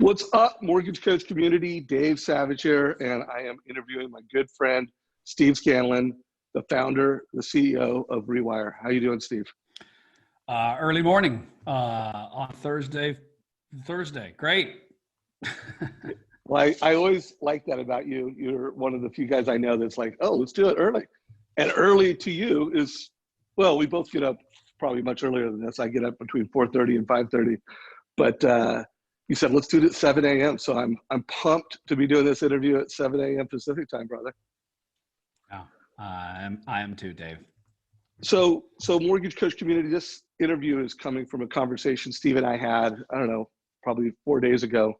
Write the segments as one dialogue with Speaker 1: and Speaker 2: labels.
Speaker 1: What's up, mortgage coach community? Dave Savage here, and I am interviewing my good friend, Steve Scanlon, the founder, the CEO of Rewire. How you doing, Steve?
Speaker 2: Early morning on Thursday. Great.
Speaker 1: Well, I always like that about you. You're one of the few guys I know that's like, oh, let's do it early. And early to you is, well, we both get up probably much earlier than this. I get up between 4:30 and 5:30. But you said, let's do it at 7 a.m. So I'm pumped to be doing this interview at 7 a.m. Pacific time, brother.
Speaker 2: Oh, I am too, Dave.
Speaker 1: So mortgage coach community, this interview is coming from a conversation Steve and I had, I don't know, probably 4 days ago.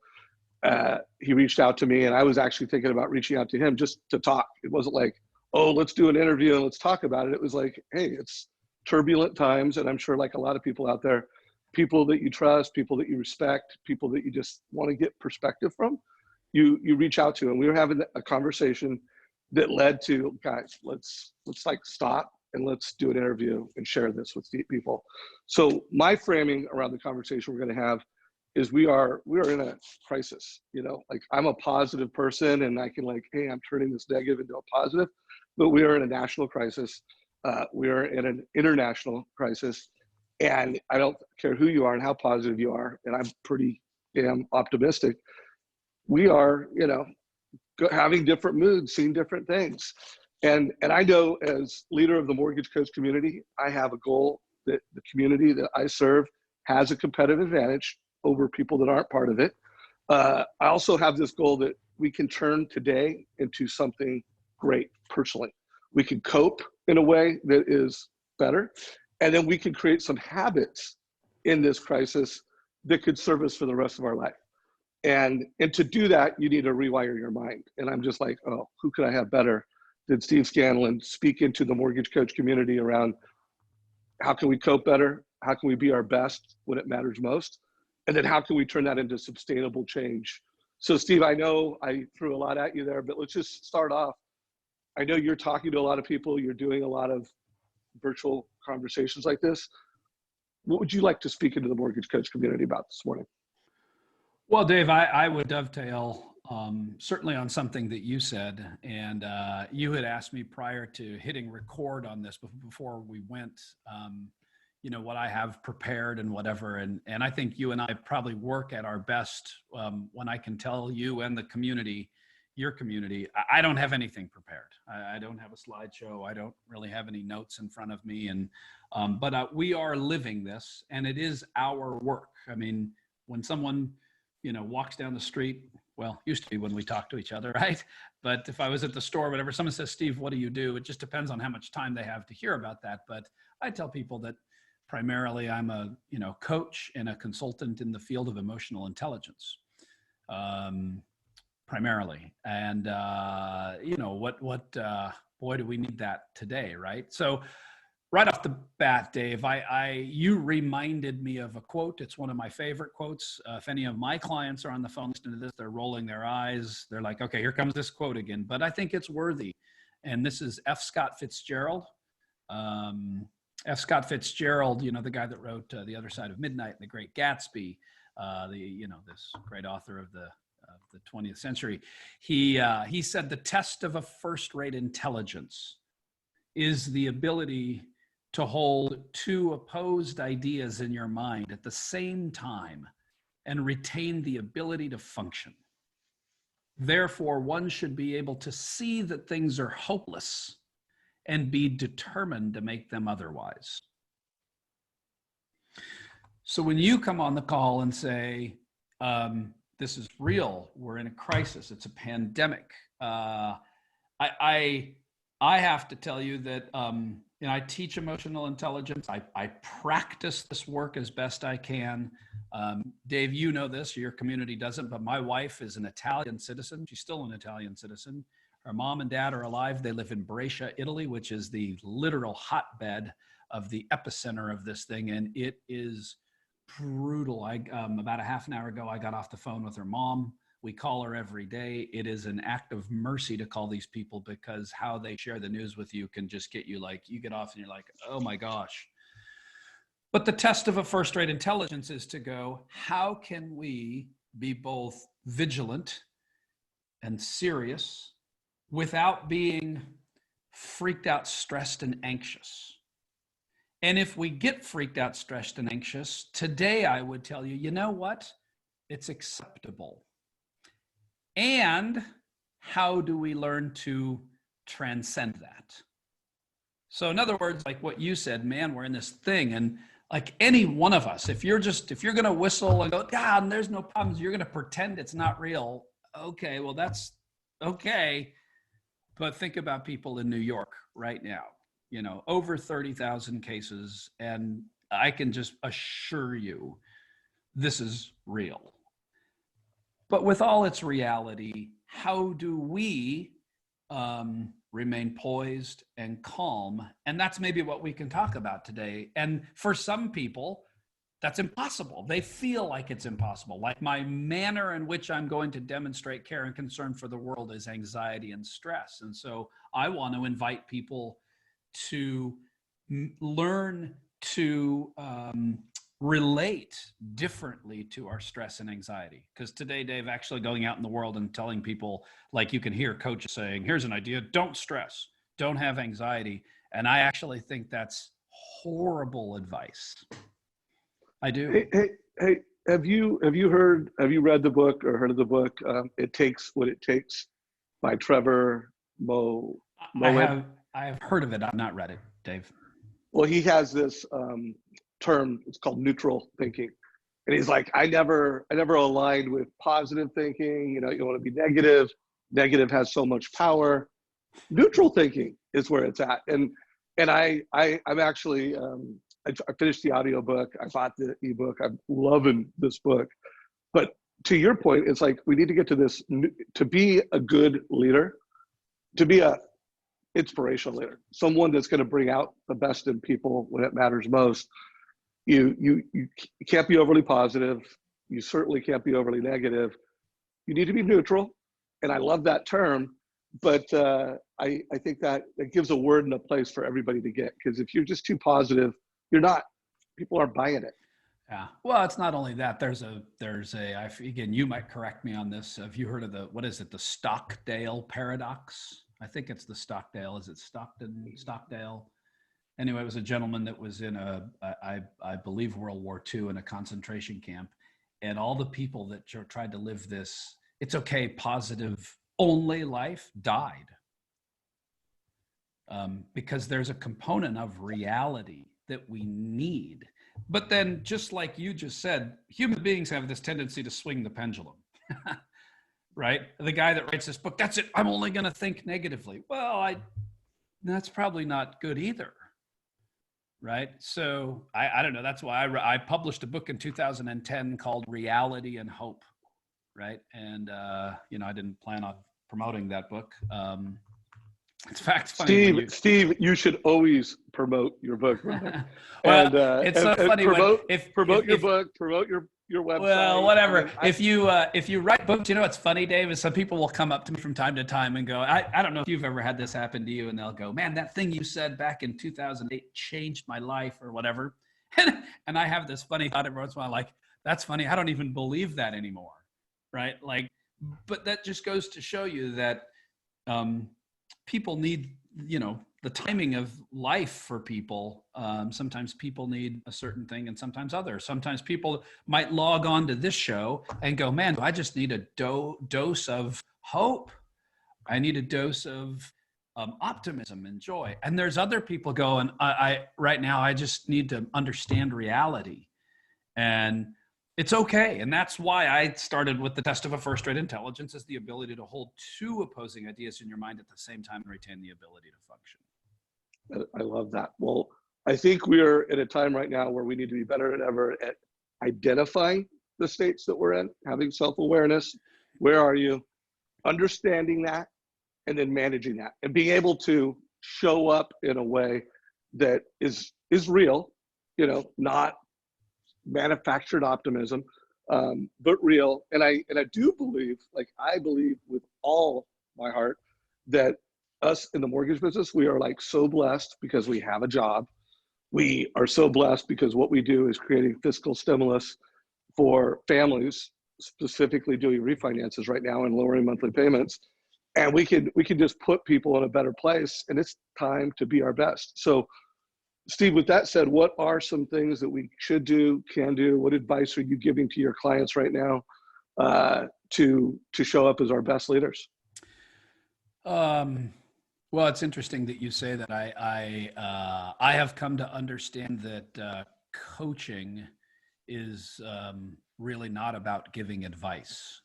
Speaker 1: He reached out to me, and I was actually thinking about reaching out to him just to talk. It wasn't like, oh, let's do an interview and let's talk about it. It was like, hey, it's turbulent times. And I'm sure like a lot of people out there, people that you trust, people that you respect, people that you just want to get perspective from, you reach out to. And we were having a conversation that led to, guys, let's like stop and let's do an interview and share this with people. So my framing around the conversation we're going to have is we are in a crisis. You know, like I'm a positive person and I can like, hey, I'm turning this negative into a positive, but we are in a national crisis. We are in an international crisis. And I don't care who you are and how positive you are, and I'm pretty damn optimistic. We are, you know, having different moods, seeing different things. And I know as leader of the mortgage coach community, I have a goal that the community that I serve has a competitive advantage over people that aren't part of it. I also have this goal that we can turn today into something great personally. We can cope in a way that is better. And then we can create some habits in this crisis that could serve us for the rest of our life. And to do that, you need to rewire your mind. And I'm just like, oh, who could I have better than Steve Scanlon speak into the mortgage coach community around how can we cope better? How can we be our best when it matters most? And then how can we turn that into sustainable change? So Steve, I know I threw a lot at you there, but let's just start off. I know you're talking to a lot of people. You're doing a lot of virtual conversations like this. What would you like to speak into the mortgage coach community about this morning?
Speaker 2: Well, Dave, I would dovetail certainly on something that you said. And you had asked me prior to hitting record on this before we went, you know, what I have prepared and whatever. And I think you and I probably work at our best when I can tell you and the community, your community, I don't have anything prepared. I don't have a slideshow. I don't really have any notes in front of me. And but we are living this, and it is our work. I mean, when someone, you know, walks down the street, well, used to be when we talk to each other, right? But if I was at the store, whatever, someone says, Steve, what do you do? It just depends on how much time they have to hear about that. But I tell people that primarily I'm a, you know, coach and a consultant in the field of emotional intelligence. Primarily. And, you know, boy, do we need that today, right? So right off the bat, Dave, you reminded me of a quote. It's one of my favorite quotes. If any of my clients are on the phone listening to this, they're rolling their eyes. They're like, okay, here comes this quote again, but I think it's worthy. And this is F. Scott Fitzgerald. F. Scott Fitzgerald, you know, the guy that wrote The Other Side of Midnight and The Great Gatsby, this great author of the 20th century. He said the test of a first-rate intelligence is the ability to hold two opposed ideas in your mind at the same time and retain the ability to function. Therefore, one should be able to see that things are hopeless and be determined to make them otherwise. So when you come on the call and say, this is real, we're in a crisis, it's a pandemic, I have to tell you that I teach emotional intelligence. I practice this work as best I can. Dave, you know this, your community doesn't, but my wife is an Italian citizen. She's still an Italian citizen. Her mom and dad are alive. They live in Brescia, Italy, which is the literal hotbed of the epicenter of this thing. And it is brutal. About a half an hour ago, I got off the phone with her mom. We call her every day. It is an act of mercy to call these people because how they share the news with you can just get you like, you get off and you're like, oh my gosh. But the test of a first-rate intelligence is to go, how can we be both vigilant and serious without being freaked out, stressed, and anxious. And if we get freaked out, stressed, and anxious, today I would tell you, you know what? It's acceptable. And how do we learn to transcend that? So in other words, like what you said, man, we're in this thing, and like any one of us, if you're going to whistle and go, God, there's no problems, you're going to pretend it's not real. Okay, well, that's okay. But think about people in New York right now, over 30,000 cases. And I can just assure you, this is real. But with all its reality, how do we remain poised and calm? And that's maybe what we can talk about today. And for some people, that's impossible. They feel like it's impossible. Like my manner in which I'm going to demonstrate care and concern for the world is anxiety and stress. And so I want to invite people to learn to relate differently to our stress and anxiety. Because today, Dave, actually going out in the world and telling people, like you can hear coaches saying, here's an idea, don't stress, don't have anxiety. And I actually think that's horrible advice. I do.
Speaker 1: Hey, have you read the book or heard of the book, It Takes What It Takes by Trevor Moawad?
Speaker 2: I have heard of it. I've not read it, Dave.
Speaker 1: Well, he has this term, it's called neutral thinking. And he's like, I never aligned with positive thinking. You want to be negative. Negative has so much power. Neutral thinking is where it's at. And I'm actually, I finished the audiobook. I bought the ebook. I'm loving this book. But to your point, it's like we need to get to this, to be a good leader, to be a inspirational leader, someone that's going to bring out the best in people when it matters most. You can't be overly positive. You certainly can't be overly negative. You need to be neutral. And I love that term, but I think that it gives a word and a place for everybody to get, because if you're just too positive, people aren't buying it.
Speaker 2: Yeah. Well, it's not only that. Again, you might correct me on this. Have you heard of the Stockdale paradox? I think it's the Stockdale. Is it Stockdale? Anyway, it was a gentleman that was in I believe World War II in a concentration camp, and all the people that tried to live this, it's okay, positive only life died. Because there's a component of reality that we need. But then, just like you just said, human beings have this tendency to swing the pendulum, right? The guy that writes this book, that's it, I'm only going to think negatively. Well, that's probably not good either, right? So I don't know. That's why I published a book in 2010 called Reality and Hope, right? And, I didn't plan on promoting that book. In fact,
Speaker 1: Steve, you should always promote your book.
Speaker 2: Well,
Speaker 1: and
Speaker 2: it's so funny
Speaker 1: promote your book, promote your website.
Speaker 2: Well, whatever. If you write books, what's funny, Dave, is some people will come up to me from time to time and go, I don't know if you've ever had this happen to you, and they'll go, man, that thing you said back in 2008 changed my life or whatever. And I have this funny thought every once in a while, like, that's funny. I don't even believe that anymore, right? Like, but that just goes to show you that people need, the timing of life for people. Sometimes people need a certain thing and sometimes others. Sometimes people might log on to this show and go, man, I just need a dose of hope. I need a dose of optimism and joy. And there's other people going, right now, I just need to understand reality. And it's okay. And that's why I started with the test of a first-rate intelligence, is the ability to hold two opposing ideas in your mind at the same time and retain the ability to function.
Speaker 1: I love that. Well, I think we're at a time right now where we need to be better than ever at identifying the states that we're in, having self-awareness. Where are you? Understanding that, and then managing that, and being able to show up in a way that is real, not manufactured optimism, but real. And I do believe, I believe with all my heart, that us in the mortgage business, we are so blessed because we have a job. We are so blessed because what we do is creating fiscal stimulus for families specifically doing refinances right now and lowering monthly payments. And we could just put people in a better place, and it's time to be our best. So Steve, with that said, what are some things that we should do, can do? What advice are you giving to your clients right now to show up as our best leaders?
Speaker 2: Well, it's interesting that you say that. I have come to understand that coaching is really not about giving advice.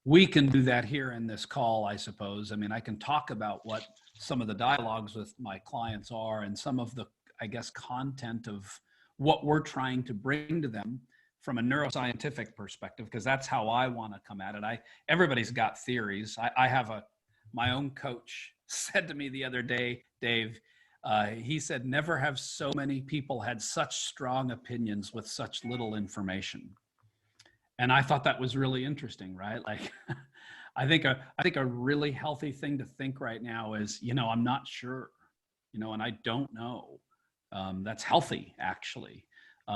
Speaker 2: We can do that here in this call, I suppose. I mean, I can talk about what some of the dialogues with my clients are and some of the, I guess, content of what we're trying to bring to them from a neuroscientific perspective, because that's how I want to come at it. Everybody's got theories. I have my own coach said to me the other day, Dave, he said, never have so many people had such strong opinions with such little information. And I thought that was really interesting, right? Like, I think a really healthy thing to think right now is, I'm not sure, and I don't know. That's healthy, actually.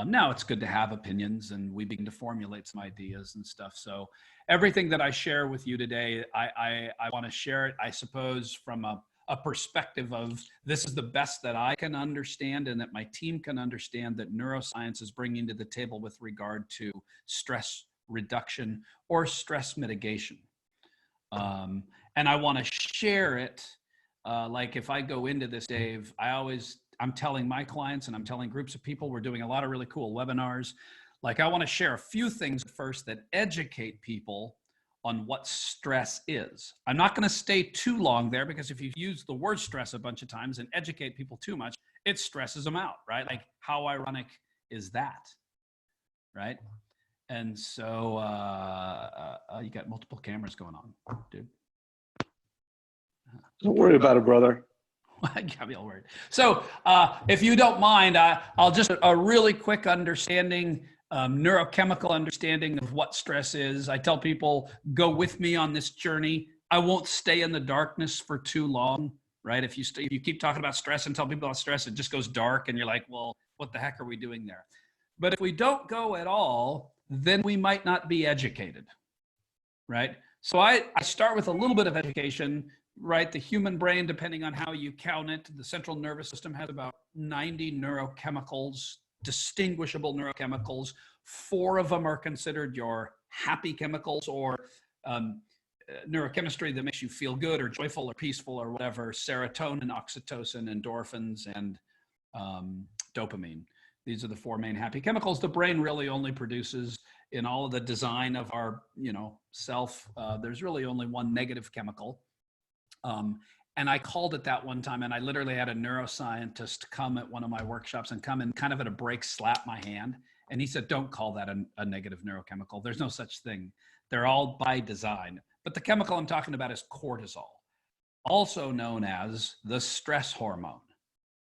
Speaker 2: Now it's good to have opinions, and we begin to formulate some ideas and stuff. So everything that I share with you today, I want to share it, I suppose, from a perspective of this is the best that I can understand and that my team can understand that neuroscience is bringing to the table with regard to stress reduction or stress mitigation. And I want to share it. Like if I go into this, Dave, I'm telling my clients and I'm telling groups of people, we're doing a lot of really cool webinars. Like I want to share a few things first that educate people on what stress is. I'm not going to stay too long there, because if you use the word stress a bunch of times and educate people too much, it stresses them out, right? Like how ironic is that, right? And so you got multiple cameras going on, dude.
Speaker 1: Don't worry about it, brother.
Speaker 2: I got me all worried. So if you don't mind, I'll just a really quick understanding, neurochemical understanding of what stress is. I tell people, go with me on this journey. I won't stay in the darkness for too long, right? If you keep talking about stress and tell people about stress, it just goes dark and you're like, well, what the heck are we doing there? But if we don't go at all, then we might not be educated, right? So I start with a little bit of education, right? The human brain, depending on how you count it, the central nervous system has about 90 neurochemicals, distinguishable neurochemicals. 4 of them are considered your happy chemicals, or neurochemistry that makes you feel good or joyful or peaceful or whatever: serotonin, oxytocin, endorphins, and dopamine. These are the 4 main happy chemicals. The brain really only produces, in all of the design of our, self, there's really only one negative chemical. And I called it that one time, and I literally had a neuroscientist come at one of my workshops and come and kind of at a break slap my hand. And he said, don't call that a negative neurochemical. There's no such thing. They're all by design. But the chemical I'm talking about is cortisol, also known as the stress hormone,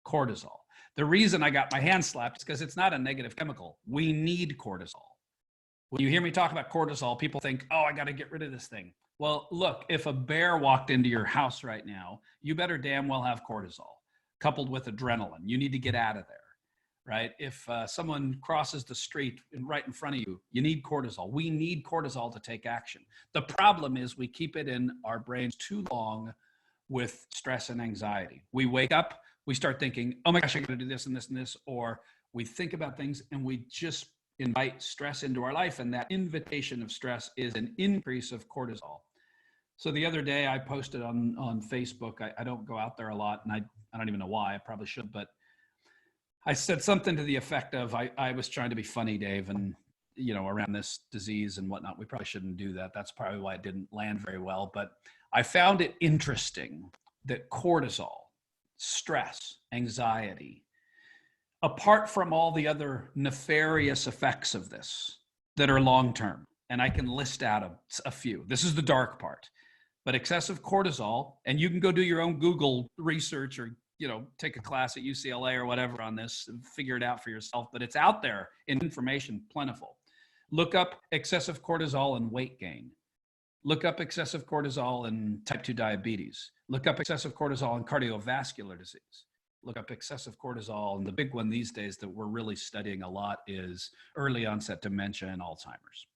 Speaker 2: cortisol. The reason I got my hand slapped is because it's not a negative chemical. We need cortisol. When you hear me talk about cortisol, people think, oh, I got to get rid of this thing. Well, look, if a bear walked into your house right now, you better damn well have cortisol coupled with adrenaline. You need to get out of there, right? If someone crosses the street right in front of you, you need cortisol. We need cortisol to take action. The problem is we keep it in our brains too long with stress and anxiety. We wake up, we start thinking, oh my gosh, I got to do this and this and this, or we think about things and we just invite stress into our life. And that invitation of stress is an increase of cortisol. So the other day I posted on Facebook, I don't go out there a lot, and I don't even know why, I probably should, but I said something to the effect of, I was trying to be funny, Dave, and around this disease and whatnot, we probably shouldn't do that. That's probably why it didn't land very well. But I found it interesting that cortisol, stress, anxiety, apart from all the other nefarious effects of this that are long-term, and I can list out a few. This is the dark part. But excessive cortisol, and you can go do your own Google research or, take a class at UCLA or whatever on this and figure it out for yourself, but it's out there in information, plentiful. Look up excessive cortisol and weight gain. Look up excessive cortisol and type 2 diabetes. Look up excessive cortisol and cardiovascular disease. Look up excessive cortisol, and the big one these days that we're really studying a lot is early onset dementia and Alzheimer's.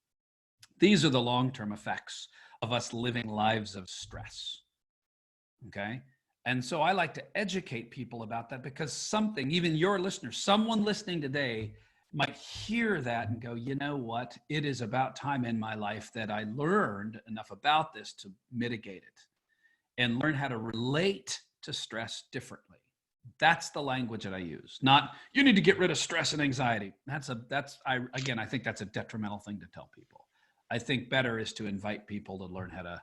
Speaker 2: These are the long-term effects of us living lives of stress. Okay. And so I like to educate people about that, because something, even your listeners, someone listening today might hear that and go, you know what? It is about time in my life that I learned enough about this to mitigate it and learn how to relate to stress differently. That's the language that I use. Not, you need to get rid of stress and anxiety. I think that's a detrimental thing to tell people. I think better is to invite people to learn how to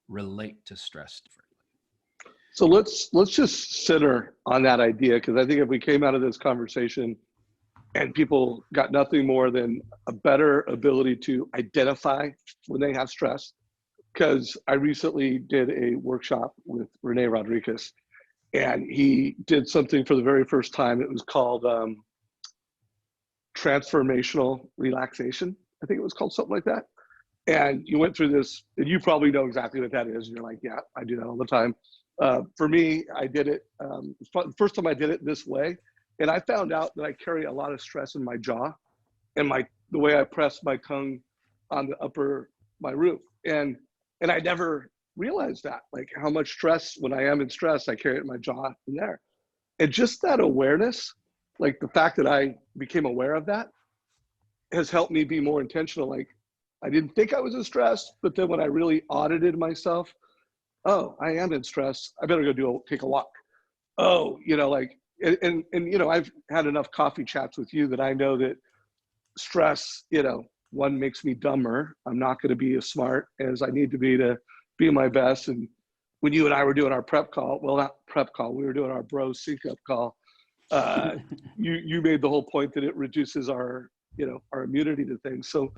Speaker 2: relate to stress differently.
Speaker 1: So let's just center on that idea, because I think if we came out of this conversation and people got nothing more than a better ability to identify when they have stress, because I recently did a workshop with Rene Rodriguez, and he did something for the very first time. It was called transformational relaxation. I think it was called something like that. And you went through this, and you probably know exactly what that is. And you're like, yeah, I do that all the time. For me, I did it, first time I did it this way, and I found out that I carry a lot of stress in my jaw and the way I press my tongue on the upper, my roof. And I never realized that, like how much stress, when I am in stress, I carry it in my jaw and there. And just that awareness, like the fact that I became aware of that, has helped me be more intentional. Like, I didn't think I was in stress, but then when I really audited myself, oh, I am in stress, I better go take a walk. Oh, and I've had enough coffee chats with you that I know that stress, one, makes me dumber. I'm not going to be as smart as I need to be my best. And when you and I were doing our prep call, well, not prep call, we were doing our bro sync up call. You made the whole point that it reduces our immunity to things. So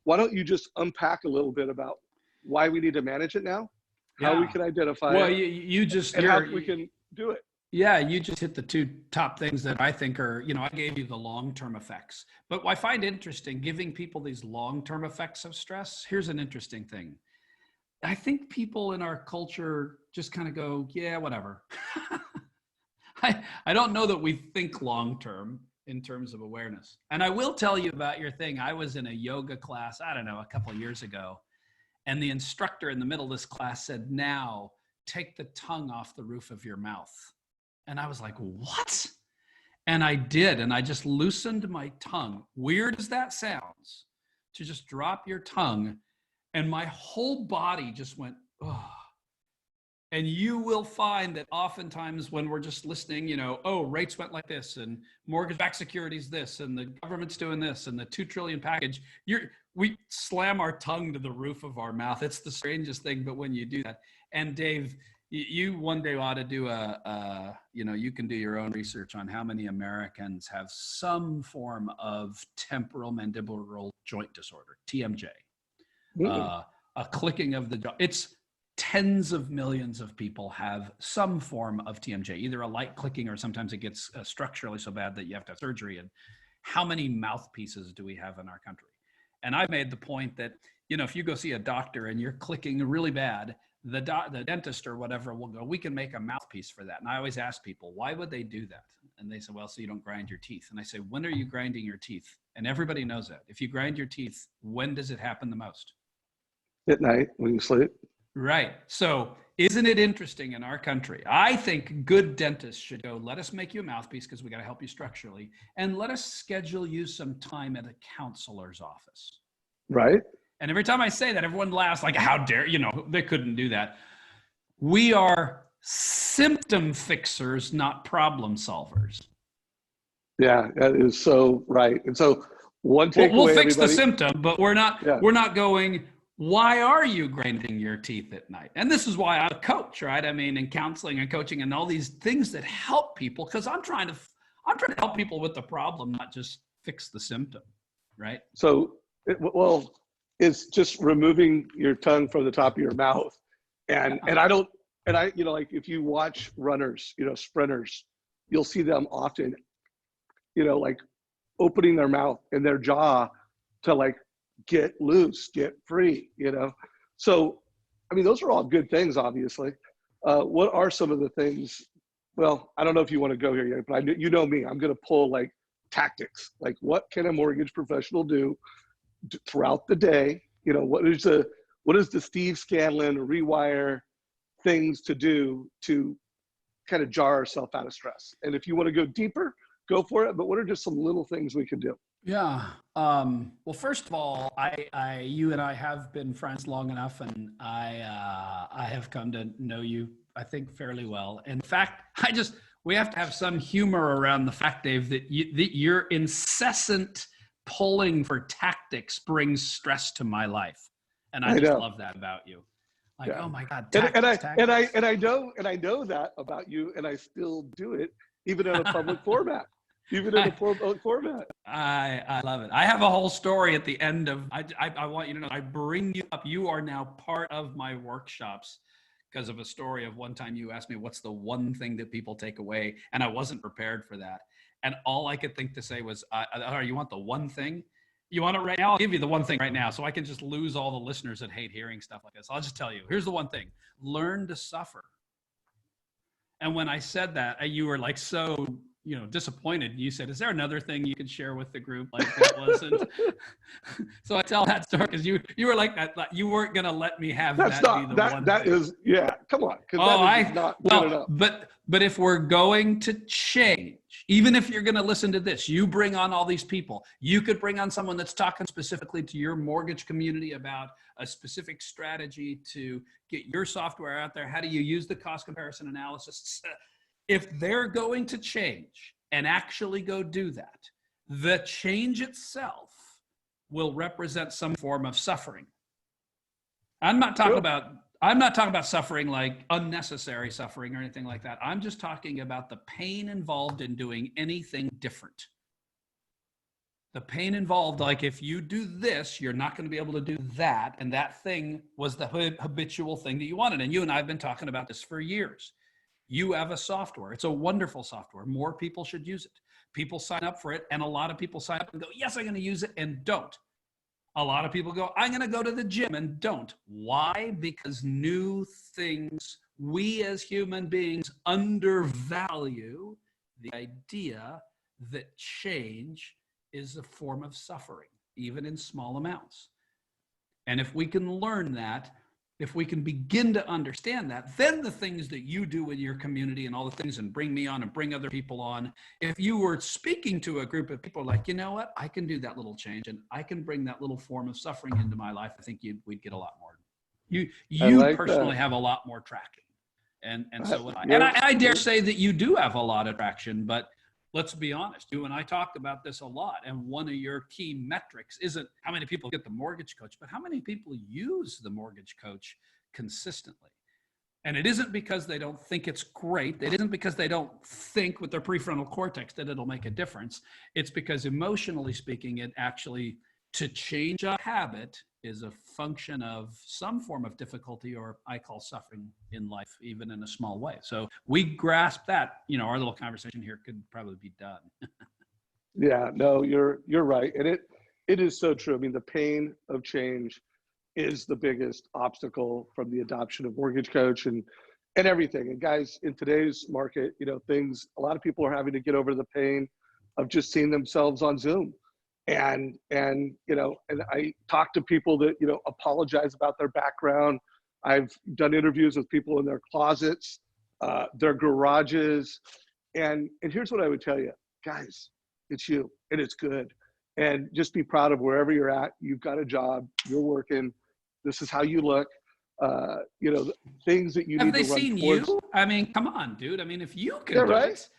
Speaker 1: why don't you just unpack a little bit about why we need to manage it now, how we can identify it, and how we can do it.
Speaker 2: Yeah, you just hit the two top things that I think are, I gave you the long-term effects. But I find interesting giving people these long-term effects of stress. Here's an interesting thing. I think people in our culture just kind of go, yeah, whatever. I don't know that we think long-term in terms of awareness. And I will tell you about your thing. I was in a yoga class, I don't know, a couple of years ago. And the instructor in the middle of this class said, now take the tongue off the roof of your mouth. And I was like, what? And I did. And I just loosened my tongue. Weird as that sounds, to just drop your tongue. And my whole body just went, oh. And you will find that oftentimes when we're just listening, oh, rates went like this, and mortgage-backed securities this, and the government's doing this, and the 2 trillion package, we slam our tongue to the roof of our mouth. It's the strangest thing, but when you do that. And Dave, you one day ought to do you can do your own research on how many Americans have some form of temporal mandibular joint disorder, TMJ. A clicking of the jaw. It's tens of millions of people have some form of TMJ, either a light clicking, or sometimes it gets structurally so bad that you have to have surgery. And how many mouthpieces do we have in our country? And I made the point that, if you go see a doctor and you're clicking really bad, the dentist or whatever will go, we can make a mouthpiece for that. And I always ask people, why would they do that? And they say, well, so you don't grind your teeth. And I say, when are you grinding your teeth? And everybody knows that. If you grind your teeth, when does it happen the most?
Speaker 1: At night when you sleep.
Speaker 2: Right. So isn't it interesting in our country? I think good dentists should go, let us make you a mouthpiece because we got to help you structurally. And let us schedule you some time at a counselor's office.
Speaker 1: Right.
Speaker 2: And every time I say that, everyone laughs like, how dare, they couldn't do that. We are symptom fixers, not problem solvers.
Speaker 1: Yeah, that is so right. And so one takeaway,
Speaker 2: we'll fix the symptom, but we're not going, why are you grinding your teeth at night? And this is why I'm a coach, right? I mean, in counseling and coaching and all these things that help people, because I'm trying to help people with the problem, not just fix the symptom, right?
Speaker 1: So, it's just removing your tongue from the top of your mouth. And like if you watch runners, sprinters, you'll see them often, like opening their mouth and their jaw to like get loose, get free, So, I mean, those are all good things, obviously. What are some of the things? Well, I don't know if you want to go here yet, but me, I'm going to pull like tactics. Like, what can a mortgage professional do throughout the day You know, what is the Steve Scanlon rewire things to do to kind of jar ourselves out of stress? And if you want to go deeper, go for it. But what are just some little things we can do?
Speaker 2: Yeah. Well, first of all, you and I have been friends long enough, and I have come to know you, I think, fairly well. In fact, we have to have some humor around the fact, Dave, that your incessant pulling for tactics brings stress to my life, and I just love that about you. Like,
Speaker 1: Yeah.
Speaker 2: oh my God,
Speaker 1: and
Speaker 2: tactics.
Speaker 1: I know that about you, and I still do it, even in a public format. Even in a public format.
Speaker 2: I love it. I have a whole story at the end of, I want you to know, I bring you up. You are now part of my workshops because of a story of one time you asked me, what's the one thing that people take away? And I wasn't prepared for that. And all I could think to say was, you want the one thing? You want it right now? I'll give you the one thing right now so I can just lose all the listeners that hate hearing stuff like this. I'll just tell you, here's the one thing. Learn to suffer. And when I said that, you were like so disappointed. You said, is there another thing you could share with the group? Like that wasn't. So I tell that story because you were like that. You weren't going to let me have
Speaker 1: That's
Speaker 2: that
Speaker 1: not,
Speaker 2: be the one
Speaker 1: that
Speaker 2: thing.
Speaker 1: is, yeah, come on. That is not good enough.
Speaker 2: But if we're going to change, even if you're going to listen to this, you bring on all these people. You could bring on someone that's talking specifically to your mortgage community about a specific strategy to get your software out there. How do you use the cost comparison analysis? If they're going to change and actually go do that, the change itself will represent some form of suffering. I'm not talking about suffering like unnecessary suffering or anything like that. I'm just talking about the pain involved in doing anything different. The pain involved, like if you do this, you're not going to be able to do that. And that thing was the habitual thing that you wanted. And you and I have been talking about this for years. You have a software. It's a wonderful software. More people should use it. People sign up for it, and a lot of people sign up and go, yes, I'm going to use it, and don't. A lot of people go, I'm going to go to the gym, and don't. Why? Because new things, we as human beings undervalue the idea that change is a form of suffering, even in small amounts. And if we can learn that, if we can begin to understand that, then the things that you do in your community and all the things, and bring me on and bring other people on, if you were speaking to a group of people like, you know what, I can do that little change and I can bring that little form of suffering into my life, I think we'd get a lot more. You like personally have a lot more traction. And so would I. And I dare say that you do have a lot of traction, but let's be honest, you and I talk about this a lot. And one of your key metrics isn't how many people get the mortgage coach, but how many people use the mortgage coach consistently. And it isn't because they don't think it's great. It isn't because they don't think with their prefrontal cortex that it'll make a difference. It's because emotionally speaking, it actually, to change a habit is a function of some form of difficulty, or I call suffering in life, even in a small way. So we grasp that, our little conversation here could probably be done.
Speaker 1: Yeah, no, you're right. And it is so true. I mean, the pain of change is the biggest obstacle from the adoption of mortgage coach and everything. And guys, in today's market, a lot of people are having to get over the pain of just seeing themselves on Zoom. And I talk to people that, apologize about their background. I've done interviews with people in their closets, their garages. And here's what I would tell you, guys, it's you and it's good. And just be proud of wherever you're at. You've got a job, you're working. This is how you look. Things that you need to run towards. Have they seen you?
Speaker 2: I mean, come on, dude. I mean, if you can do it.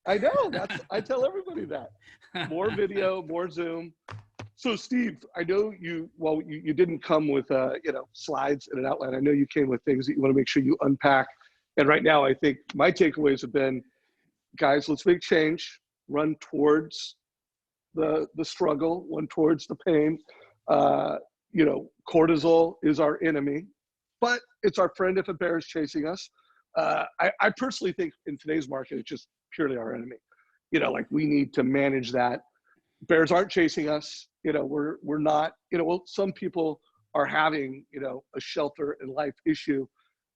Speaker 1: I know. I tell everybody that. More video, more Zoom. So Steve, I know you didn't come with slides and an outline. I know you came with things that you want to make sure you unpack. And right now, I think my takeaways have been, guys, let's make change, run towards the struggle, run towards the pain. Cortisol is our enemy, but it's our friend if a bear is chasing us. I personally think in today's market, it's just purely our enemy. We need to manage that. Bears aren't chasing us. We're not, some people are having, a shelter in life issue,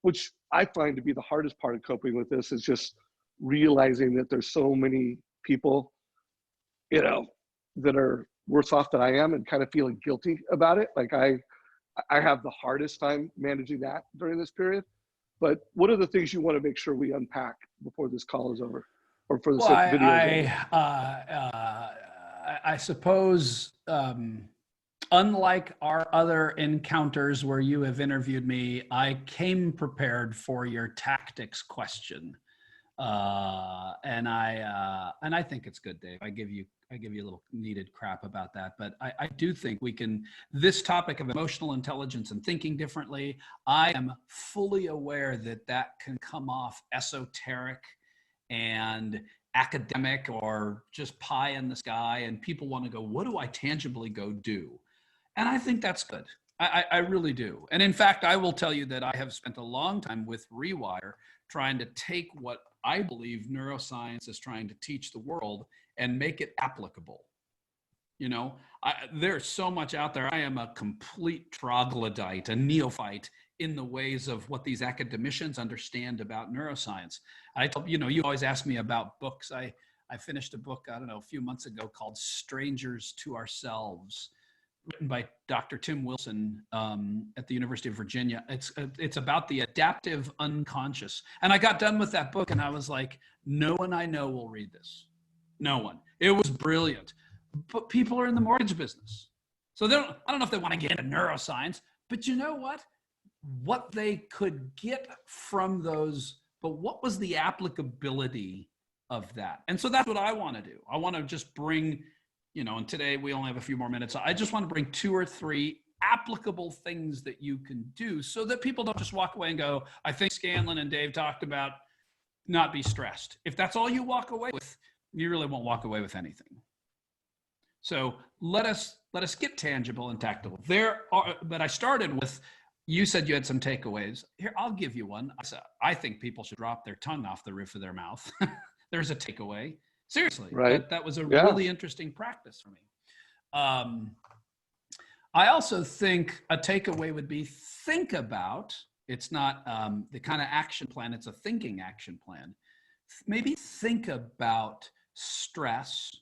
Speaker 1: which I find to be the hardest part of coping with this, is just realizing that there's so many people, that are worse off than I am, and kind of feeling guilty about it. Like I I have the hardest time managing that during this period. But what are the things you want to make sure we unpack before this call is over, or for
Speaker 2: Well,
Speaker 1: the video is over?
Speaker 2: I suppose, unlike our other encounters where you have interviewed me, I came prepared for your tactics question, and I think it's good, Dave. I give you a little needed crap about that, but I do think we can. This topic of emotional intelligence and thinking differently, I am fully aware that that can come off esoteric and academic or just pie in the sky, and people want to go, what do I tangibly go do? And I think that's good. I really do. And in fact, I will tell you that I have spent a long time with Rewire trying to take what I believe neuroscience is trying to teach the world and make it applicable. You know, there's so much out there. I am a complete troglodyte, a neophyte in the ways of what these academicians understand about neuroscience. You always ask me about books. I finished a book, I don't know, a few months ago called Strangers to Ourselves, written by Dr. Tim Wilson at the University of Virginia. It's about the adaptive unconscious. And I got done with that book and I was like, no one I know will read this. No one. It was brilliant. But people are in the mortgage business. So I don't know if they want to get into neuroscience, but you know what? What they could get from those, but what was the applicability of that? And so that's what I want to do. I want to just bring, and today we only have a few more minutes. I just want to bring 2 or 3 applicable things that you can do so that people don't just walk away and go, I think Scanlon and Dave talked about not be stressed. If that's all you walk away with, you really won't walk away with anything. So let us get tangible and tactile. But I started with, you said you had some takeaways. Here, I'll give you one. I think people should drop their tongue off the roof of their mouth. There's a takeaway. Seriously,
Speaker 1: right?
Speaker 2: That was a really interesting practice for me. I also think a takeaway would be think about, it's not the kind of action plan, it's a thinking action plan. Maybe think about stress,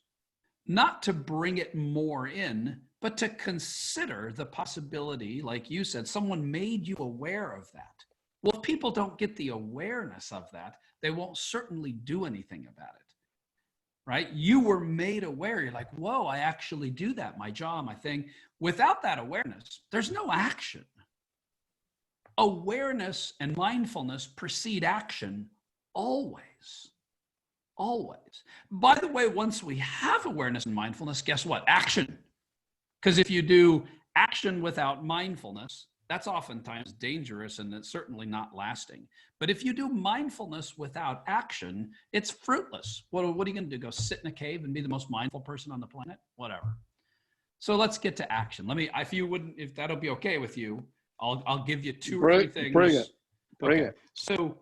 Speaker 2: not to bring it more in, but to consider the possibility, like you said, someone made you aware of that. Well, if people don't get the awareness of that, they won't certainly do anything about it, right? You were made aware. You're like, whoa, I actually do that, my jaw, my thing. Without that awareness, there's no action. Awareness and mindfulness precede action always. Always. By the way, once we have awareness and mindfulness, guess what? Action. Because if you do action without mindfulness, that's oftentimes dangerous and it's certainly not lasting. But if you do mindfulness without action, it's fruitless. What are you going to do? Go sit in a cave and be the most mindful person on the planet? Whatever. So let's get to action. If that'll be okay with you, I'll give you 2 or 3 things.
Speaker 1: Bring it.
Speaker 2: So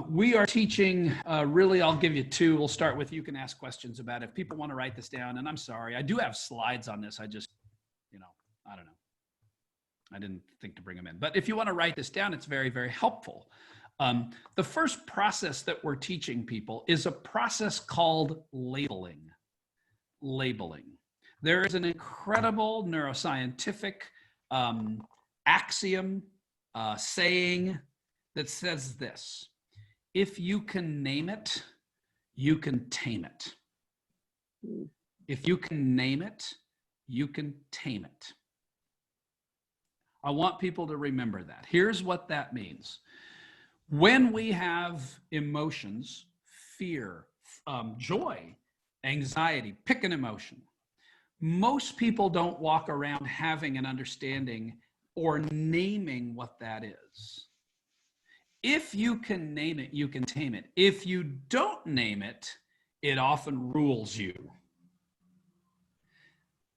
Speaker 2: we are teaching, really, I'll give you 2. We'll start with, you can ask questions about it. If people want to write this down, and I'm sorry, I do have slides on this. I just, I don't know. I didn't think to bring them in. But if you want to write this down, it's very, very helpful. The first process that we're teaching people is a process called labeling. Labeling. There is an incredible neuroscientific axiom, saying that says this: if you can name it, you can tame it. If you can name it, you can tame it. I want people to remember that. Here's what that means. When we have emotions, fear, joy, anxiety, pick an emotion. Most people don't walk around having an understanding or naming what that is. If you can name it, you can tame it. If you don't name it, it often rules you.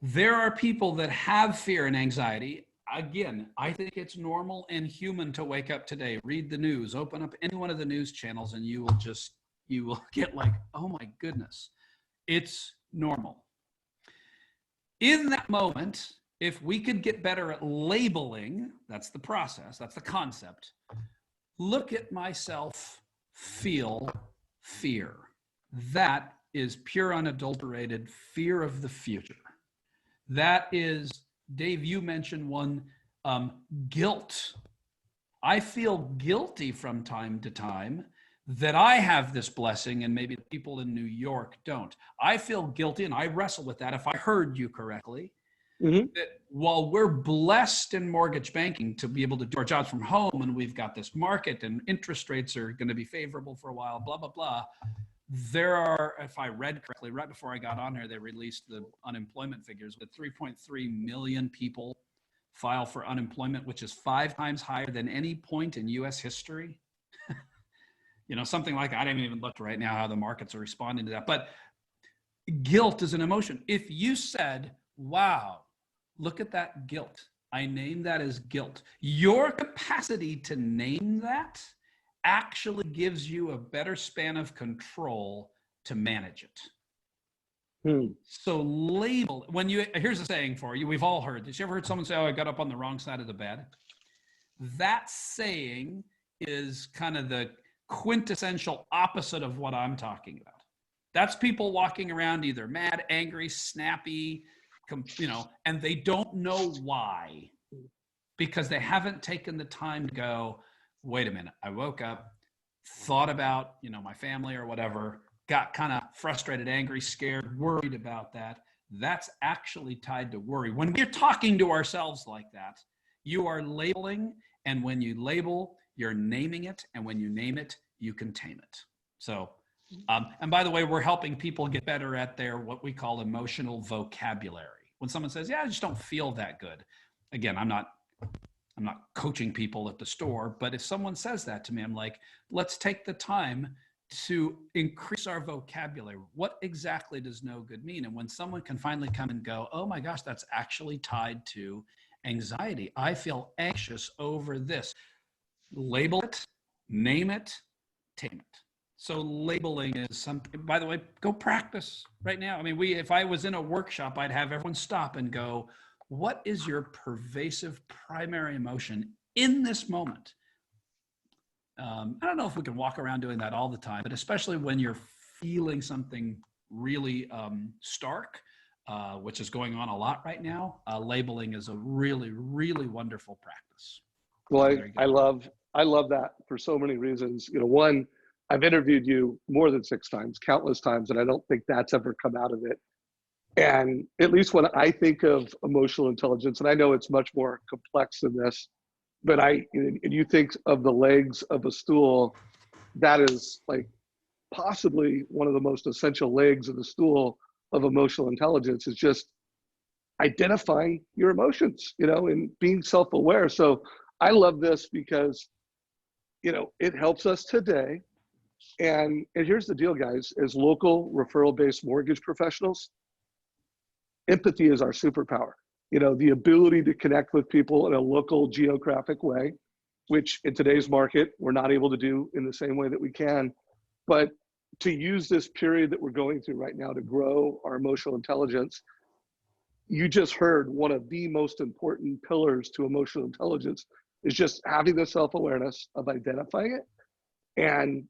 Speaker 2: There are people that have fear and anxiety. Again, I think it's normal and human to wake up today, read the news, open up any one of the news channels, and you will get like, oh my goodness, it's normal. In that moment, if we could get better at labeling, that's the process, that's the concept. Look at myself, feel fear. That is pure, unadulterated fear of the future. That is, Dave, you mentioned one, Guilt. I feel guilty from time to time that I have this blessing and maybe the people in New York don't. I feel guilty, and I wrestle with that, if I heard you correctly, that while we're blessed in mortgage banking to be able to do our jobs from home, and we've got this market and interest rates are going to be favorable for a while, blah, blah, blah. There are, if I read correctly, right before I got on here, they released the unemployment figures with 3.3 million people file for unemployment, which is 5 times higher than any point in US history. Something like, I didn't even look right now how the markets are responding to that. But guilt is an emotion. If you said, wow, look at that guilt, I name that as guilt, your capacity to name that actually gives you a better span of control to manage it. So label, here's a saying for you, we've all heard this. You ever heard someone say, oh, I got up on the wrong side of the bed? That saying is kind of the quintessential opposite of what I'm talking about. That's people walking around either mad, angry, snappy, and they don't know why, because they haven't taken the time to go, wait a minute, I woke up, thought about, my family or whatever, got kind of frustrated, angry, scared, worried about that. That's actually tied to worry. When we're talking to ourselves like that, you are labeling, and when you label, you're naming it, and when you name it, you can tame it. So, and by the way, we're helping people get better at their, what we call emotional vocabulary. When someone says, yeah, I just don't feel that good. Again, I'm not coaching people at the store, but if someone says that to me, I'm like, let's take the time to increase our vocabulary. What exactly does no good mean? And when someone can finally come and go, oh my gosh, that's actually tied to anxiety. I feel anxious over this. Label it, name it, tame it. So labeling is something, by the way, go practice right now. I mean, if I was in a workshop, I'd have everyone stop and go, what is your pervasive primary emotion in this moment? I don't know if we can walk around doing that all the time, but especially when you're feeling something really stark, which is going on a lot right now, labeling is a really, really wonderful practice.
Speaker 1: Well, I love that for so many reasons. One, I've interviewed you more than 6 times, countless times, and I don't think that's ever come out of it. And at least when I think of emotional intelligence, and I know it's much more complex than this, but you think of the legs of a stool, that is like possibly one of the most essential legs of the stool of emotional intelligence, is just identifying your emotions, and being self-aware. So I love this because, it helps us today. And here's the deal, guys, as local referral-based mortgage professionals, empathy is our superpower. The ability to connect with people in a local geographic way, which in today's market, we're not able to do in the same way that we can. But to use this period that we're going through right now to grow our emotional intelligence, you just heard one of the most important pillars to emotional intelligence is just having the self-awareness of identifying it and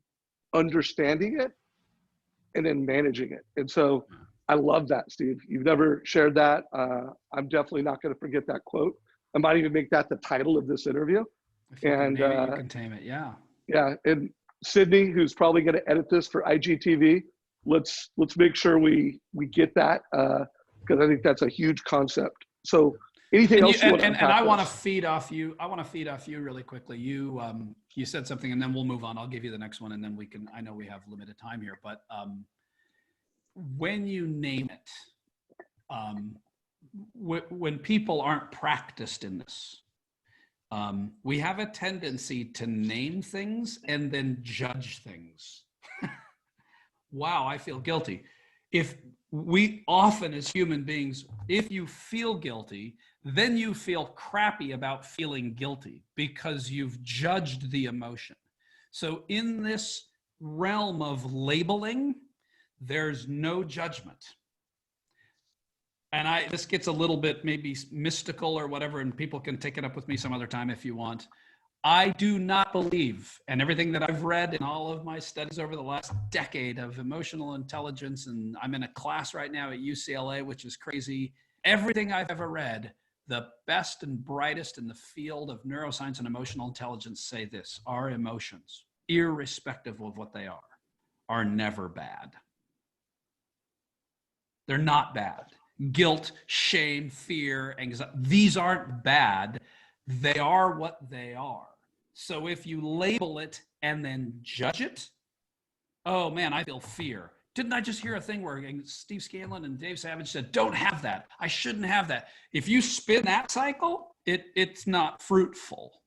Speaker 1: understanding it and then managing it. And so I love that, Steve. You've never shared that. I'm definitely not going to forget that quote. I might even make that the title of this interview.
Speaker 2: If you can name it, you can tame it. Yeah.
Speaker 1: Yeah. And Sydney, who's probably going to edit this for IGTV, let's make sure we get that, because I think that's a huge concept. So anything else you want to
Speaker 2: and I want to feed off you. I want to feed off you really quickly. You said something, and then we'll move on. I'll give you the next one, and then we can. I know we have limited time here, but when you name it, when people aren't practiced in this, we have a tendency to name things and then judge things. Wow, I feel guilty. If we often as human beings, if you feel guilty, then you feel crappy about feeling guilty because you've judged the emotion. So in this realm of labeling, there's no judgment. And this gets a little bit maybe mystical or whatever, and people can take it up with me some other time if you want. I do not believe, and everything that I've read in all of my studies over the last decade of emotional intelligence, and I'm in a class right now at UCLA, which is crazy. Everything I've ever read, The best and brightest in the field of neuroscience and emotional intelligence say this: our emotions, irrespective of what they are never bad. They're not bad. Guilt, shame, fear, anxiety, these aren't bad. They are what they are. So if you label it and then judge it, oh man, I feel fear. Didn't I just hear a thing where Steve Scanlon and Dave Savage said, don't have that. I shouldn't have that. If you spin that cycle, it's not fruitful.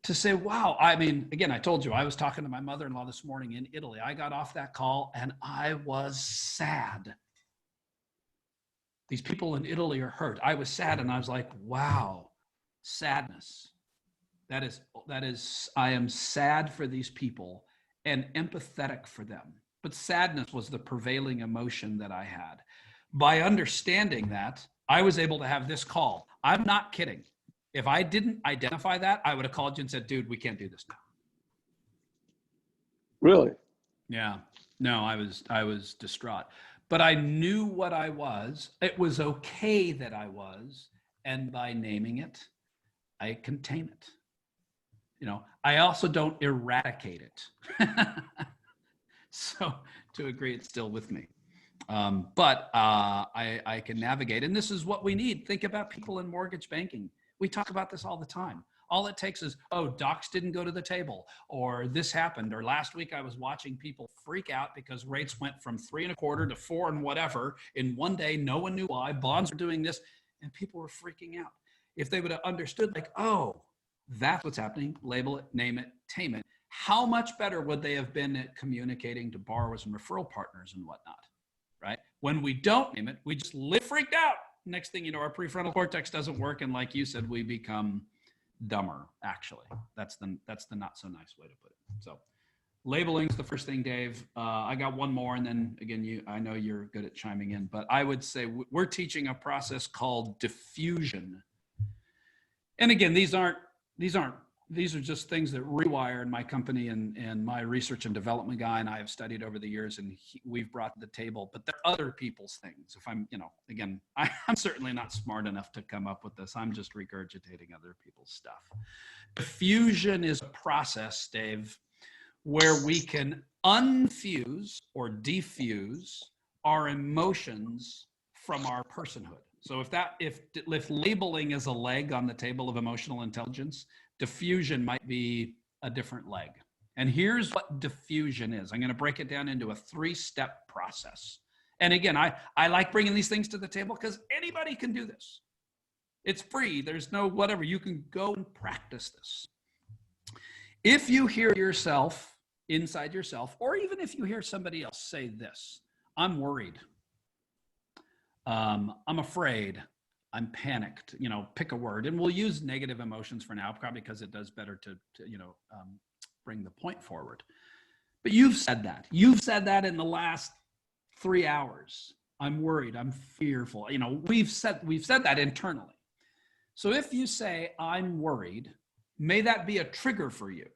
Speaker 2: To say, wow, I mean, again, I told you, I was talking to my mother-in-law this morning in Italy. I got off that call and I was sad. These people in Italy are hurt. I was sad and I was like, wow, sadness. That is, I am sad for these people and empathetic for them. But sadness was the prevailing emotion that I had. By understanding that, I was able to have this call. I'm not kidding. If I didn't identify that, I would have called you and said, dude, we can't do this now.
Speaker 1: Really?
Speaker 2: Yeah. No, I was distraught. But I knew what I was. It was okay that I was. And by naming it, I contain it. You know, I also don't eradicate it. So to agree, it's still with me. But I can navigate. And this is what we need. Think about people in mortgage banking. We talk about this all the time. All it takes is, oh, docs didn't go to the table, or this happened, or last week I was watching people freak out because rates went from 3.25 to 4 and whatever in one day. No one knew why. Bonds were doing this, and people were freaking out. If they would have understood, like, oh, that's what's happening, label it, name it, tame it, how much better would they have been at communicating to borrowers and referral partners and whatnot, right? When we don't name it, we just live freaked out. Next thing you know, our prefrontal cortex doesn't work, and like you said, we become dumber. Actually, that's the not so nice way to put it. So, labeling's the first thing, Dave. I got one more, and then again, I know you're good at chiming in, but I would say we're teaching a process called diffusion. And again, these are just things that Rewire and my company and my research and development guy and I have studied over the years, and we've brought to the table. But they're other people's things. If I'm, again, I'm certainly not smart enough to come up with this. I'm just regurgitating other people's stuff. Diffusion is a process, Dave, where we can unfuse or defuse our emotions from our personhood. So if labeling is a leg on the table of emotional intelligence, diffusion might be a different leg. And here's what diffusion is. I'm going to break it down into a 3-step process. And again, I like bringing these things to the table because anybody can do this. It's free. There's no whatever. You can go and practice this. If you hear yourself inside yourself, or even if you hear somebody else say this, I'm worried. I'm afraid. I'm panicked, pick a word. And we'll use negative emotions for now, probably because it does better to bring the point forward. But you've said that. You've said that in the last 3 hours. I'm worried. I'm fearful. We've said that internally. So if you say, I'm worried, may that be a trigger for you.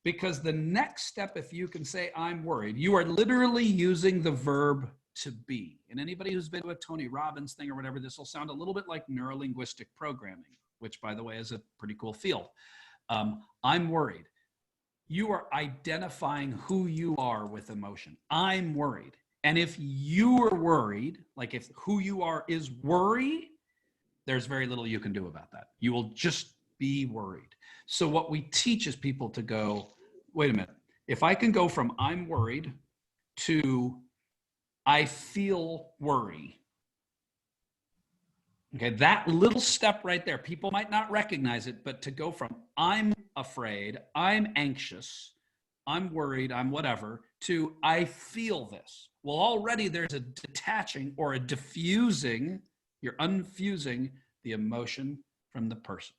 Speaker 2: Because the next step, if you can say, I'm worried, you are literally using the verb to be. And anybody who's been to a Tony Robbins thing or whatever, this will sound a little bit like neurolinguistic programming, which, by the way, is a pretty cool field. I'm worried. You are identifying who you are with emotion. I'm worried. And if you are worried, like if who you are is worry, there's very little you can do about that. You will just be worried. So what we teach is people to go, wait a minute, if I can go from I'm worried to I feel worry. Okay, that little step right there, people might not recognize it, but to go from I'm afraid, I'm anxious, I'm worried, I'm whatever, to I feel this. Well, already there's a detaching or a diffusing, you're unfusing the emotion from the person.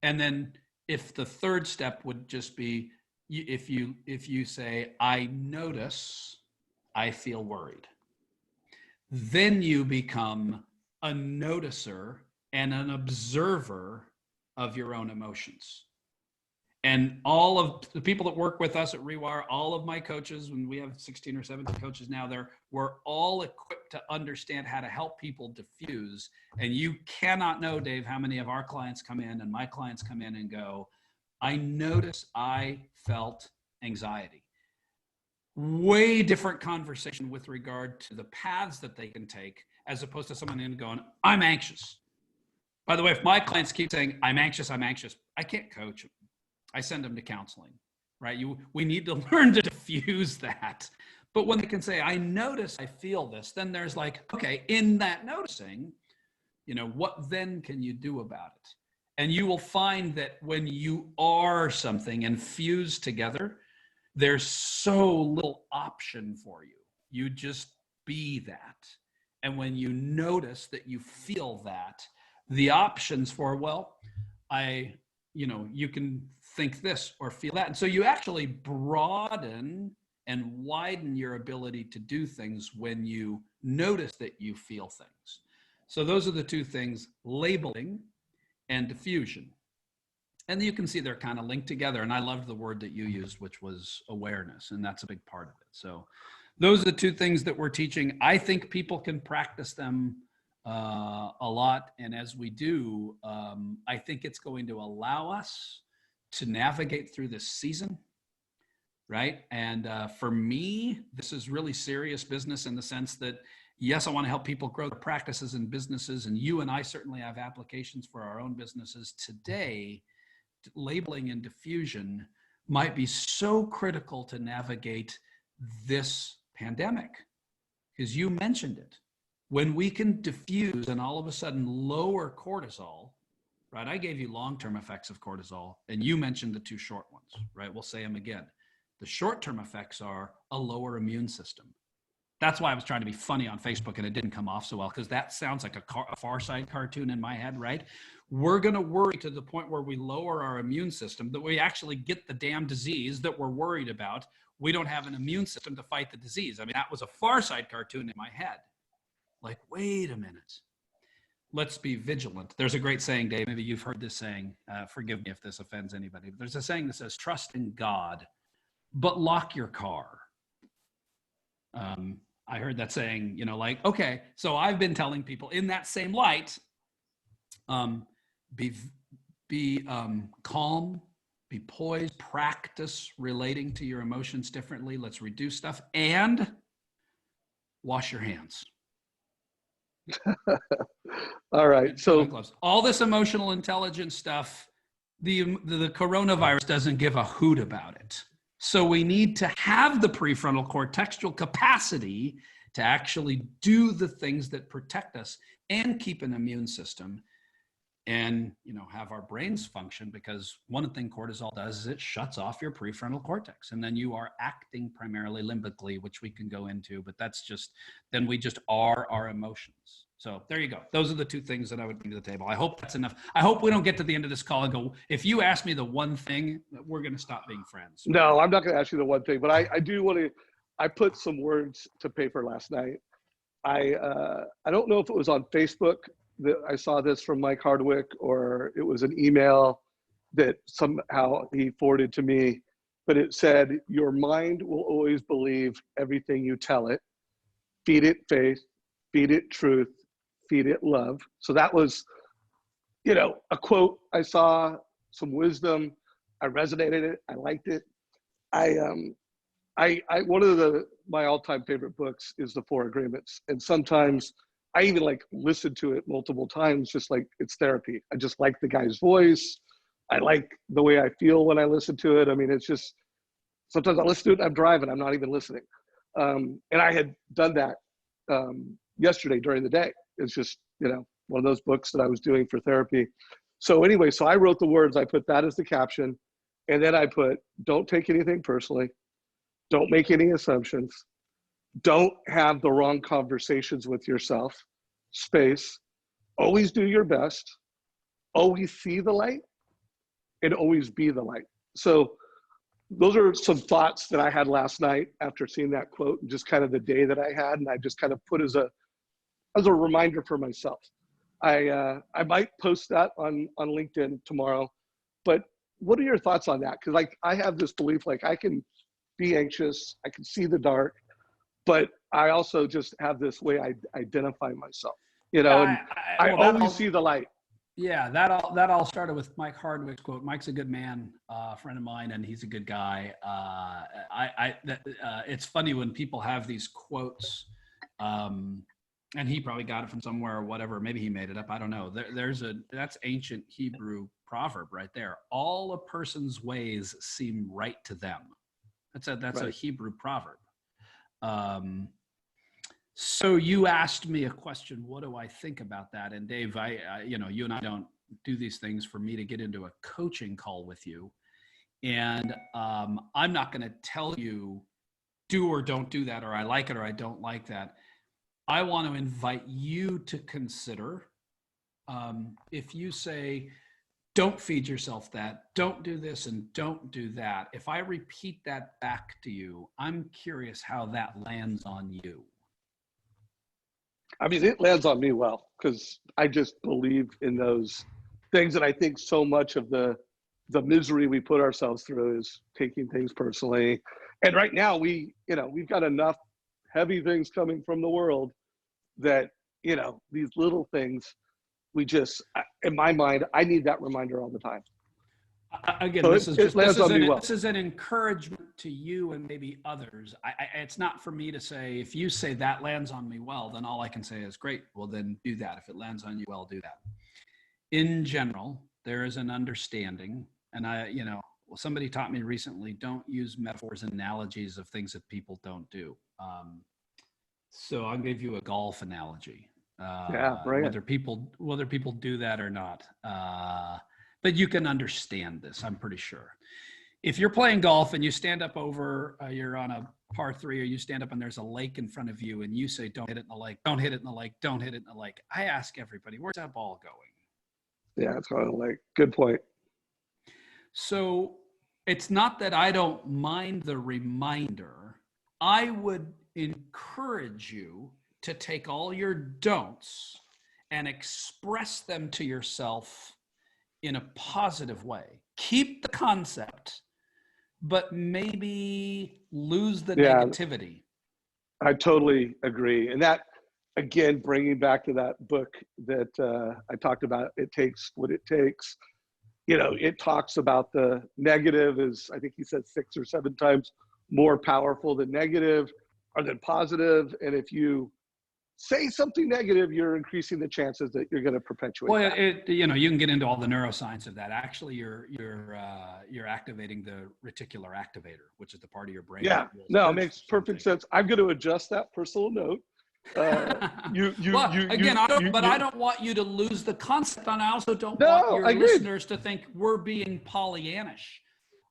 Speaker 2: And then if the third step would just be, if you say, I notice, I feel worried. Then you become a noticer and an observer of your own emotions. And all of the people that work with us at Rewire, all of my coaches, when we have 16 or 17 coaches now, we're all equipped to understand how to help people diffuse. And you cannot know, Dave, how many of our clients come in and my clients come in and go, I noticed I felt anxiety. Way different conversation with regard to the paths that they can take, as opposed to someone in going, I'm anxious. By the way, if my clients keep saying, I'm anxious, I can't coach them. I send them to counseling, right? We need to learn to diffuse that. But when they can say, I notice, I feel this, then there's like, okay, in that noticing, what then can you do about it? And you will find that when you are something and fuse together, there's so little option for you. You just be that. And when you notice that you feel that, the options for, you can think this or feel that. And so you actually broaden and widen your ability to do things when you notice that you feel things. So those are the two things, labeling and diffusion. And you can see they're kind of linked together. And I loved the word that you used, which was awareness. And that's a big part of it. So those are the two things that we're teaching. I think people can practice them a lot. And as we do, I think it's going to allow us to navigate through this season, right? And for me, this is really serious business in the sense that, yes, I want to help people grow their practices and businesses. And you and I certainly have applications for our own businesses today. Labeling and diffusion might be so critical to navigate this pandemic, because you mentioned it. When we can diffuse and all of a sudden lower cortisol, right? I gave you long-term effects of cortisol, and you mentioned the two short ones, right? We'll say them again. The short-term effects are a lower immune system. That's why I was trying to be funny on Facebook, and it didn't come off so well, because that sounds like a Far Side cartoon in my head, right? We're going to worry to the point where we lower our immune system, that we actually get the damn disease that we're worried about. We don't have an immune system to fight the disease. I mean, that was a Far Side cartoon in my head. Like, wait a minute. Let's be vigilant. There's a great saying, Dave, maybe you've heard this saying. Forgive me if this offends anybody. But there's a saying that says, trust in God, but lock your car. I heard that saying, okay, so I've been telling people in that same light, be calm, be poised, practice relating to your emotions differently. Let's reduce stuff and wash your hands.
Speaker 1: All right. So
Speaker 2: all this emotional intelligence stuff, the coronavirus doesn't give a hoot about it. So we need to have the prefrontal cortexual capacity to actually do the things that protect us and keep an immune system and, have our brains function, because one thing cortisol does is it shuts off your prefrontal cortex, and then you are acting primarily limbically, which we can go into, but then we just are our emotions. So there you go. Those are the two things that I would bring to the table. I hope that's enough. I hope we don't get to the end of this call and go, if you ask me the one thing, we're going to stop being friends.
Speaker 1: No, I'm not going to ask you the one thing, but I do want to, I put some words to paper last night. I don't know if it was on Facebook that I saw this from Mike Hardwick, or it was an email that somehow he forwarded to me, but it said, your mind will always believe everything you tell it. Feed it faith, feed it truth, feed it love. So that was, a quote. I saw some wisdom. I resonated it. I liked it. One of my all-time favorite books is The Four Agreements. And sometimes I even listen to it multiple times, just like it's therapy. I just like the guy's voice. I like the way I feel when I listen to it. I mean, it's just, sometimes I listen to it and I'm driving, I'm not even listening. And I had done that yesterday during the day. It's just, one of those books that I was doing for therapy. So anyway, so I wrote the words, I put that as the caption. And then I put, don't take anything personally. Don't make any assumptions. Don't have the wrong conversations with yourself. Space. Always do your best. Always see the light and always be the light. So those are some thoughts that I had last night after seeing that quote, and just kind of the day that I had. And I just kind of put as a reminder for myself. I might post that on LinkedIn tomorrow, but what are your thoughts on that? Because like I have this belief, like I can be anxious, I can see the dark, but I also just have this way I identify myself, you know, and I
Speaker 2: well, that
Speaker 1: always
Speaker 2: all,
Speaker 1: see the light.
Speaker 2: yeah, that all started with Mike Hardwick's quote. Mike's a good man, friend of mine, and he's a good guy. It's funny when people have these quotes, and he probably got it from somewhere or whatever. Maybe he made it up. I don't know. That's ancient Hebrew proverb right there. All a person's ways seem right to them. That's a Hebrew proverb. So you asked me a question, what do I think about that? And Dave, you and I don't do these things for me to get into a coaching call with you. And I'm not going to tell you do or don't do that, or I like it or I don't like that. I want to invite you to consider, if you say, don't feed yourself that, don't do this and don't do that. If I repeat that back to you, I'm curious how that lands on you.
Speaker 1: I mean, it lands on me well, because I just believe in those things. And I think so much of the misery we put ourselves through is taking things personally. And right now we've got enough heavy things coming from the world that, these little things, in my mind, I need that reminder all the time.
Speaker 2: Again,
Speaker 1: so
Speaker 2: this is an encouragement to you and maybe others. It's not for me to say, if you say that lands on me well, then all I can say is great. Well, then do that. If it lands on you well, do that. In general, there is an understanding, and somebody taught me recently, don't use metaphors and analogies of things that people don't do. So I'll give you a golf analogy. Whether people do that or not. But you can understand this, I'm pretty sure. If you're playing golf and you stand up over, you're on a par 3, or you stand up and there's a lake in front of you and you say, don't hit it in the lake, don't hit it in the lake, don't hit it in the lake. I ask everybody, where's that ball going?
Speaker 1: Yeah, it's going to the lake. Good point.
Speaker 2: So it's not that I don't mind the reminder. I would encourage you to take all your don'ts and express them to yourself in a positive way. Keep the concept, but maybe lose the negativity.
Speaker 1: I totally agree. And that, again, bringing back to that book that I talked about, It Takes What It Takes. It talks about the negative is, I think he said 6 or 7 times more powerful than negative or than positive. And if you say something negative, you're increasing the chances that you're going to perpetuate.
Speaker 2: Well, you can get into all the neuroscience of that. Actually, you're activating the reticular activator, which is the part of your brain.
Speaker 1: Yeah, no, it makes perfect sense. I'm going to adjust that personal note. I don't want you to lose the concept, and I also don't want your listeners to think we're being Pollyannish.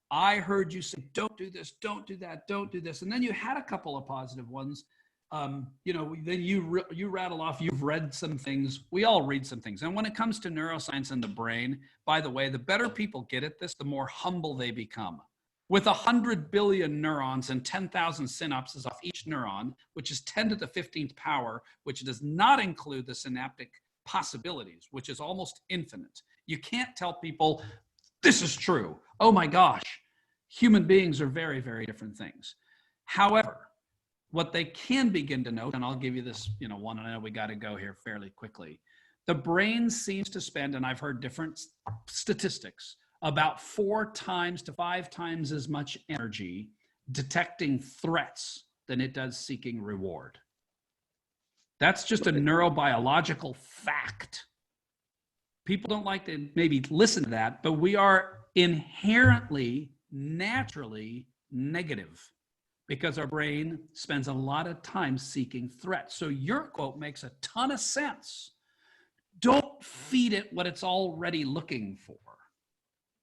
Speaker 1: I heard you say, don't do this, don't do that, don't do this. And then you had a couple of positive ones. Then you rattle off, you've read some things. We all read some things. And when it comes to neuroscience and the brain, by the way, the better people get at this, the more humble they become. With 100 billion neurons and 10,000 synapses off each neuron, which is 10 to the 15th power, which does not include the synaptic possibilities, which is almost infinite. You can't tell people, this is true. Oh my gosh. Human beings are very, very different things. However, what they can begin to note, and I'll give you this, one, and I know we got to go here fairly quickly. The brain seems to spend, and I've heard different statistics, about 4 times to 5 times as much energy detecting threats than it does seeking reward. That's just a neurobiological fact. People don't like to maybe listen to that, but we are inherently, naturally negative, because our brain spends a lot of time seeking threats. So your quote makes a ton of sense. Don't feed it what it's already looking for.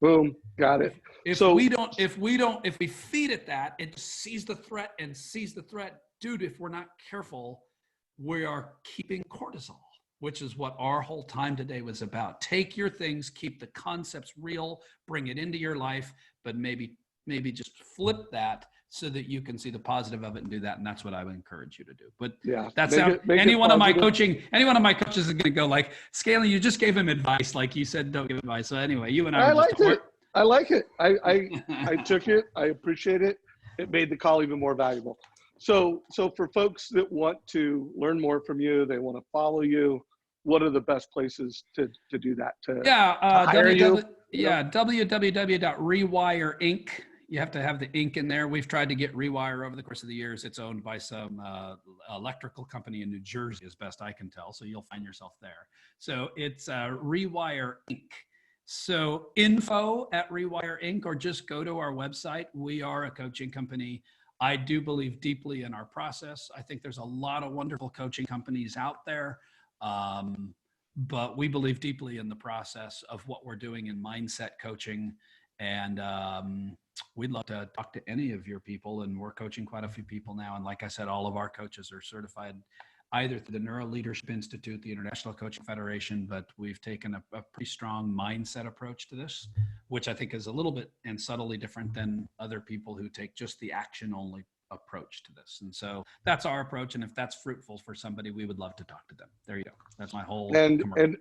Speaker 1: Boom, got it.
Speaker 2: If we feed it that, it sees the threat and sees the threat. Dude, if we're not careful, we are keeping cortisol, which is what our whole time today was about. Take your things, keep the concepts real, bring it into your life, but maybe just flip that so that you can see the positive of it and do that. And that's what I would encourage you to do. But that's any one of my coaches is going to go like, Scanlon, you just gave him advice. Like you said, don't give advice. So anyway, you and I
Speaker 1: I like it. I took it. I appreciate it. It made the call even more valuable. So for folks that want to learn more from you, they want to follow you, what are the best places to do that? To hire you?
Speaker 2: www.rewireinc. You have to have the ink in there. We've tried to get Rewire over the course of the years. It's owned by some electrical company in New Jersey, as best I can tell. So you'll find yourself there. So it's Rewire Inc. So info@Rewire Inc. or just go to our website. We are a coaching company. I do believe deeply in our process. I think there's a lot of wonderful coaching companies out there. But we believe deeply in the process of what we're doing in mindset coaching. And we'd love to talk to any of your people. And we're coaching quite a few people now. And like I said, all of our coaches are certified either through the Neuro Leadership Institute, the International Coaching Federation, but we've taken a pretty strong mindset approach to this, which I think is a little bit and subtly different than other people who take just the action only approach to this. And so that's our approach. And if that's fruitful for somebody, we would love to talk to them. There you go. That's my whole commercial.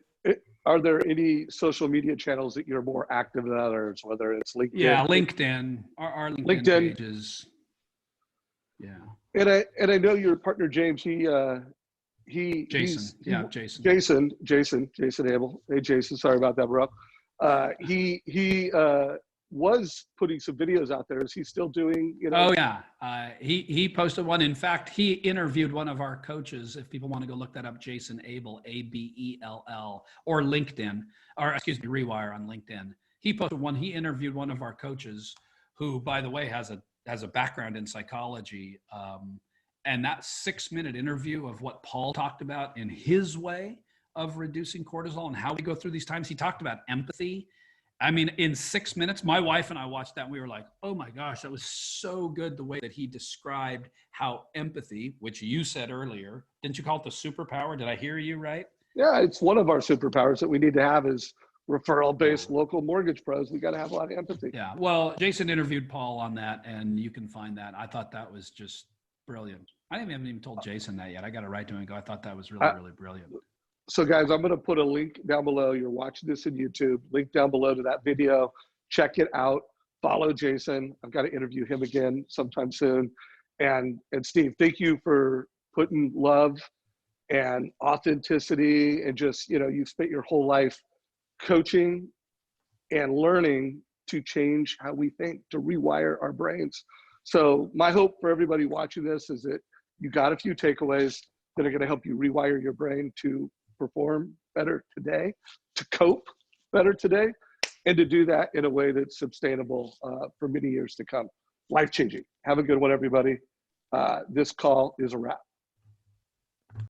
Speaker 1: Are there any social media channels that you're more active than others, whether it's LinkedIn?
Speaker 2: Yeah, LinkedIn. Our LinkedIn pages. Yeah.
Speaker 1: And I know your partner, James, Jason Abel. Hey, Jason, sorry about that, bro. He was putting some videos out there. Is he still doing,
Speaker 2: Oh yeah. He posted one. In fact, he interviewed one of our coaches. If people want to go look that up, Jason Abel, Abell, or LinkedIn, or excuse me, Rewire on LinkedIn. He posted one. He interviewed one of our coaches who, by the way, has a background in psychology. And that 6-minute interview of what Paul talked about in his way of reducing cortisol and how we go through these times. He talked about empathy. I mean, in 6 minutes, my wife and I watched that and we were like, oh my gosh, that was so good. The way that he described how empathy, which you said earlier, didn't you call it the superpower? Did I hear you right?
Speaker 1: Yeah, it's one of our superpowers that we need to have is referral-based local mortgage pros. We got to have a lot of empathy.
Speaker 2: Yeah. Well, Jason interviewed Paul on that and you can find that. I thought that was just brilliant. I haven't even told Jason that yet. I got to write to him and go, I thought that was really, really brilliant.
Speaker 1: So guys, I'm going to put a link down below. You're watching this in YouTube, link down below to that video. Check it out. Follow Jason. I've got to interview him again sometime soon. And Steve, thank you for putting love and authenticity and just, you've spent your whole life coaching and learning to change how we think, to rewire our brains. So my hope for everybody watching this is that you got a few takeaways that are going to help you rewire your brain to perform better today, to cope better today, and to do that in a way that's sustainable for many years to come. Life-changing. Have a good one, everybody. This call is a wrap.